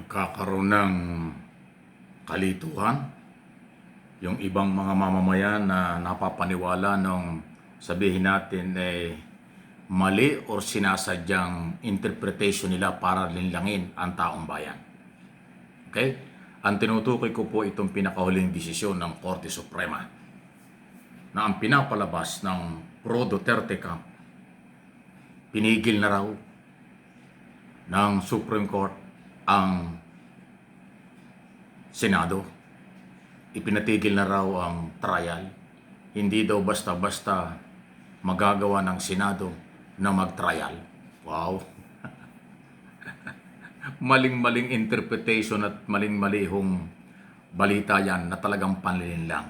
nagkakaroon ng kalituhan. Yung ibang mga mamamayan na napapaniwala nung sabihin natin mali o sinasadyang interpretation nila para linlangin ang taong bayan. Okay? Ang tinutukoy ko po itong pinakahuling desisyon ng Korte Suprema na ang pinapalabas ng pro-Duterte camp, pinigil na raw ng Supreme Court ang Senado. Ipinatigil na raw ang trial. Hindi daw basta-basta magagawa ng Senado na mag-trial. Wow! Maling-maling interpretation at maling-malihong balita yan na talagang panlilinlang.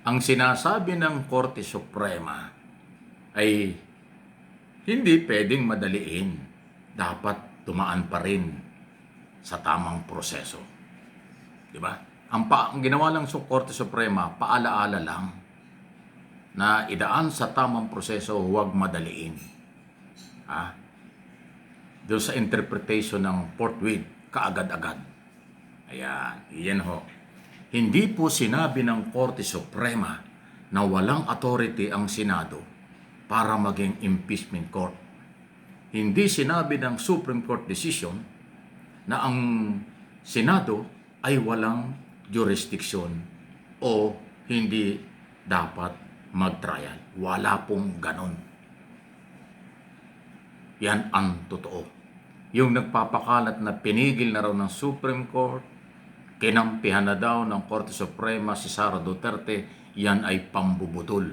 Ang sinasabi ng Korte Suprema ay hindi pwedeng madaliin. Dapat tumaan pa rin sa tamang proseso. Diba? Ang ginawa lang sa Korte Suprema, paalaala lang na idaan sa tamang proseso, huwag madaliin. Doon sa interpretation ng forthwith, kaagad-agad. Ayan, yan ho. Hindi po sinabi ng Korte Suprema na walang authority ang Senado para maging impeachment court. Hindi sinabi ng Supreme Court decision na ang Senado ay walang jurisdiction o hindi dapat mag-trial. Wala pong ganon. Yan ang totoo. Yung nagpapakalat na pinigil na raw ng Supreme Court, kinampihan na daw ng Korte Suprema si Sara Duterte, yan ay pambubutol,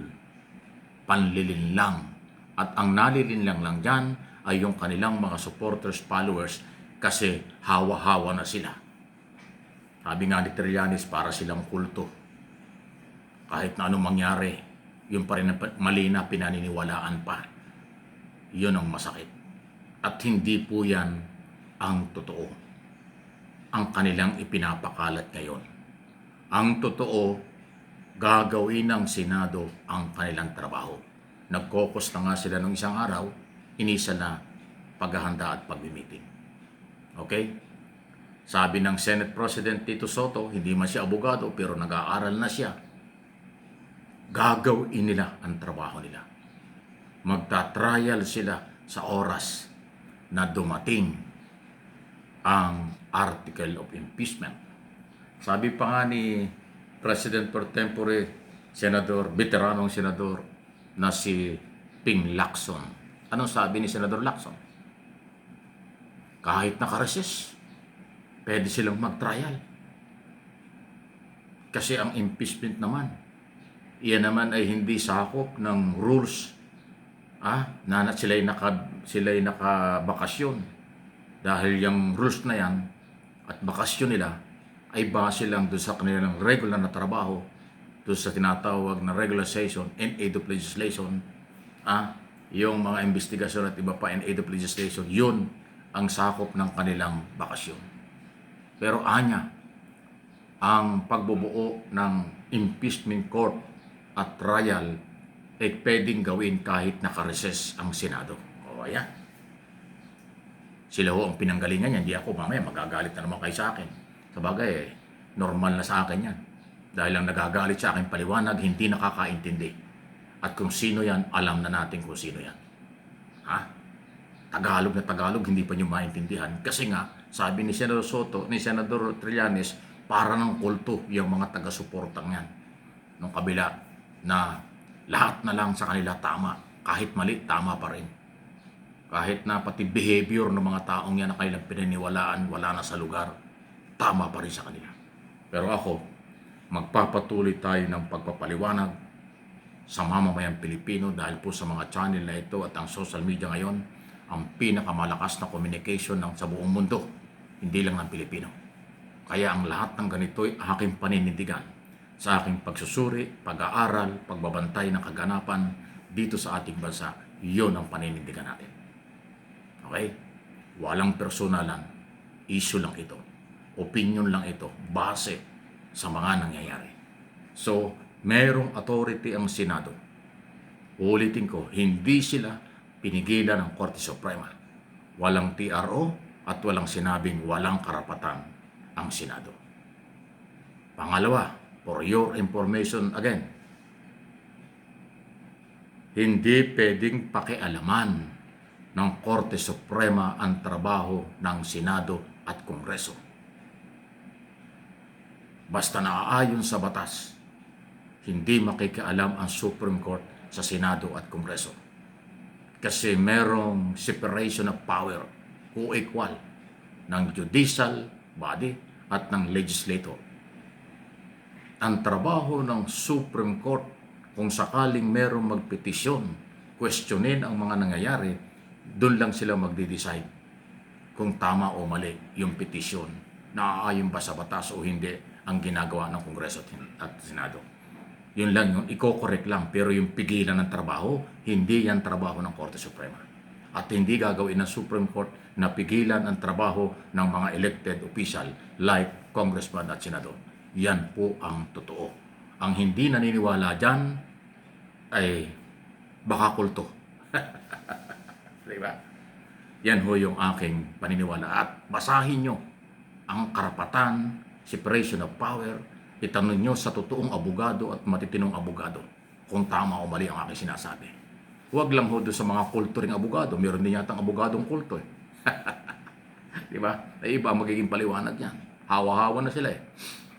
panlilinlang. At ang nalilinlang lang dyan ay yung kanilang mga supporters, followers, kasi hawa-hawa na sila. Sabi nga ni Trillanes, para silang kulto. Kahit na anong mangyari, yun pa rin mali na pinaniniwalaan pa. Yun ang masakit. At hindi po yan ang totoo. Ang kanilang ipinapakalat ngayon. Ang totoo, gagawin ng Senado ang kanilang trabaho. Nag-caucus na nga sila nung isang araw, inisa na paghahanda at pag-meeting. Okay? Sabi ng Senate President Tito Soto, hindi man siya abogado pero nag-aaral na siya. Gagawin nila ang trabaho nila. Magta-trial sila sa oras na dumating ang article of impeachment. Sabi pa nga ni President pro tempore, Senador, veteranong senador na si Ping Lacson. Anong sabi ni Senador Lacson? Kahit nakareses, pwede silang mag-trial. Kasi ang impeachment naman, iyan naman ay hindi sakop ng rules na sila'y nakabakasyon. Dahil yung rules na yan at bakasyon nila ay base lang doon sa kanilang regular na trabaho, doon sa tinatawag na regular session and aid of legislation, yung mga investigasyon at iba pa and aid of legislation, yun ang sakop ng kanilang bakasyon. Pero ang pagbubuo ng impeachment court at trial ay pwedeng gawin kahit nakareses ang Senado. O ayan. Sila ho ang pinanggalingan yan. Hindi ako, mamaya magagalit na naman kayo sa akin. Sabagay, normal na sa akin yan. Dahil ang nagagalit sa akin paliwanag, hindi nakakaintindi. At kung sino yan, alam na natin kung sino yan. Tagalog na Tagalog, hindi pa nyo maintindihan. Kasi nga, sabi ni Senador Soto, ni Senador Trillanes, para ng kulto yung mga taga-suportang yan. Nung kabila na lahat na lang sa kanila tama. Kahit mali, tama pa rin. Kahit na pati behavior ng mga taong yan na kanilang pinaniwalaan, wala na sa lugar, tama pa rin sa kanila. Pero ako, magpapatuloy tayo ng pagpapaliwanag sa mamamayang Pilipino dahil po sa mga channel na ito at ang social media ngayon, ang pinakamalakas na communication sa buong mundo, hindi lang ng Pilipino. Kaya ang lahat ng ganito ay aking paninindigan sa aking pagsusuri, pag-aaral, pagbabantay ng kaganapan dito sa ating bansa. Yun ang paninindigan natin. Okay? Walang personalan. Issue lang ito. Opinion lang ito. Base sa mga nangyayari. So, merong authority ang Senado. Ulitin ko, hindi sila pinigilan ng Korte Suprema. Walang TRO, at walang sinabing walang karapatan ang Senado. Pangalawa, for your information again, hindi pwedeng pakialaman ng Korte Suprema ang trabaho ng Senado at Kongreso. Basta naaayon sa batas, hindi makikialam ang Supreme Court sa Senado at Kongreso. Kasi merong separation of power, co-equal, ng judicial body at ng legislator. Ang trabaho ng Supreme Court, kung sakaling merong magpetisyon, questionin ang mga nangyayari, doon lang sila magde-decide kung tama o mali yung petisyon, naaayon ba sa batas o hindi ang ginagawa ng Kongreso at Senado. Yun lang, yung i-correct lang, pero yung pigilan ng trabaho, hindi yan trabaho ng Korte Suprema. At hindi gagawin ng Supreme Court na pigilan ang trabaho ng mga elected official like Congressman at Senador. Yan po ang totoo. Ang hindi naniniwala dyan ay baka kulto. Diba? Yan ho yung aking paniniwala. At basahin nyo ang karapatan, separation of power, itanong nyo sa totoong abogado at matitinong abogado kung tama o mali ang aking sinasabi. Huwag lang ho doon sa mga kulturing abogado. Meron din yatang abogadong kulto eh. Diba? Ay iba magiging paliwanag yan. Hawa-hawa na sila eh.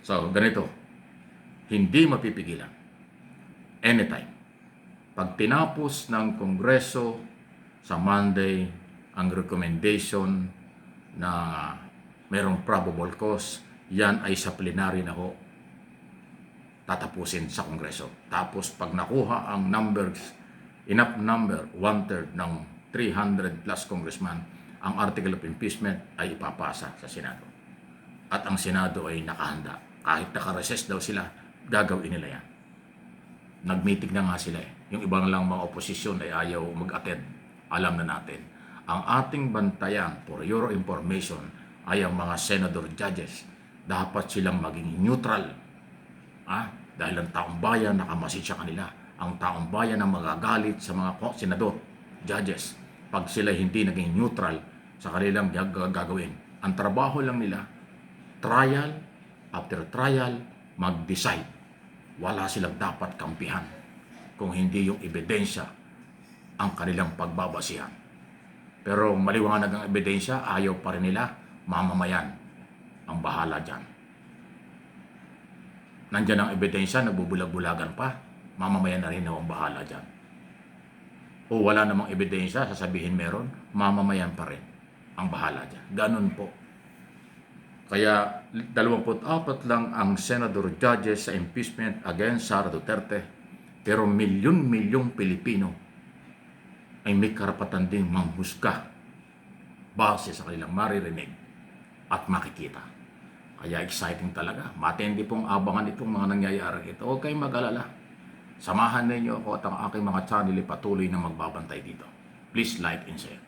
So, ganito. Hindi mapipigilan. Anytime. Pag tinapos ng Kongreso sa Monday ang recommendation na merong probable cause, yan ay sa plenary na ho tatapusin sa Kongreso. Tapos pag nakuha ang enough number, 1/3 ng 300 plus congressman, ang article of impeachment ay ipapasa sa Senado. At ang Senado ay nakahanda. Kahit naka-recess daw sila, gagawin nila yan. Nag-meeting na nga sila eh. Yung ibang lang mga oposisyon ay ayaw mag-attend. Alam na natin. Ang ating bantayan, for your information, ay ang mga senador judges. Dapat silang maging neutral. Dahil ang taong bayan nakamasid sa kanila. Ang taong bayan ang magagalit sa mga senador, judges, pag sila hindi naging neutral sa kanilang gagawin. Ang trabaho lang nila, trial after trial, mag-decide. Wala silang dapat kampihan kung hindi yung ebidensya ang kanilang pagbabasihan. Pero maliwanag ang ebidensya, ayaw pa rin nila, mamamayan ang bahala dyan. Nandyan ang ebidensya, nagbubulag-bulagan pa, mamamayan na rin ang bahala dyan. O wala namang ebidensya, sasabihin meron, mamamayan pa rin ang bahala dyan. Ganun po. Kaya 24 lang ang senador judges sa impeachment against Sara Duterte, pero milyon-milyong Pilipino ay may karapatan ding manghusga base sa kanilang maririnig at makikita. Kaya exciting talaga. Matindi pong abangan itong mga nangyayari ito. Huwag kayong mag-alala. Samahan ninyo ako at ang aking mga channel patuloy na magbabantay dito. Please like and share.